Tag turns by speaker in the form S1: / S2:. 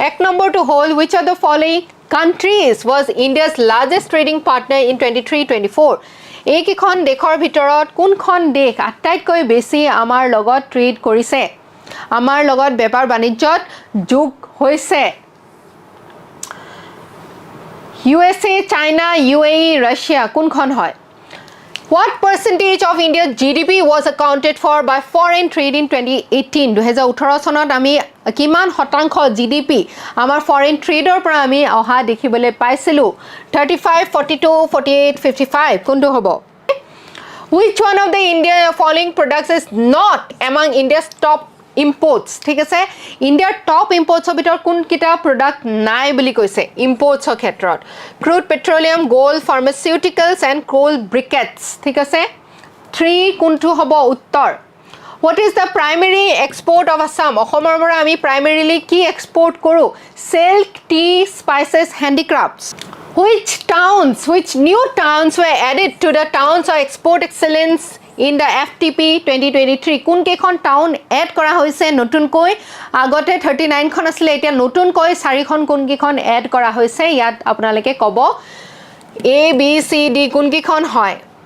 S1: এক নম্বৰটো হ'ল which of the following countries was India's largest trading partner in 23-24 এইকেইখন দেশৰ ভিতৰত কোনখন দেশ আটাইতকৈ বেছি আমাৰ লগত ট্ৰেড কৰিছে আমাৰ লগত বেপাৰ বাণিজ্যত যোগ হৈছে USA China UAE Russia কোনখন হয় What percentage of India's GDP was accounted for by foreign trade in 2018? 2018 চনত আমি কিমান শতাংশ GDP আমাৰ foreign tradeৰ পৰা আমি অহা দেখিবলৈ পাইছিলো 35, 42, 48, 55 কোনটো হ'ব Which one of the India following products is not among India's top imports ঠিক আছে ইন্ডিয়াৰ টপ ইম্পৰ্টছৰ ভিতৰত কোন কিটা প্ৰডাক্ট নাই বুলি কৈছে ইম্পৰ্টছৰ ক্ষেত্ৰত crude petroleum gold pharmaceuticals and coal briquettes ঠিক আছে 3 কোনটো হ'ব উত্তৰ What is the primary export of Assam? অসমৰ পৰা আমি primarily কি export কৰো silk tea spices handicrafts Which new towns were added to the towns of export excellence in the FTP 2023 কোন কেখন টাউন এড কৰা হৈছে নতুনকৈ আগতে 39 খন আছিল এতিয়া নতুনকৈ 4 খন কোন কেখন এড কৰা হৈছে ইয়াত আপোনালোকে ক'ব A B C D কোন কেখন হয়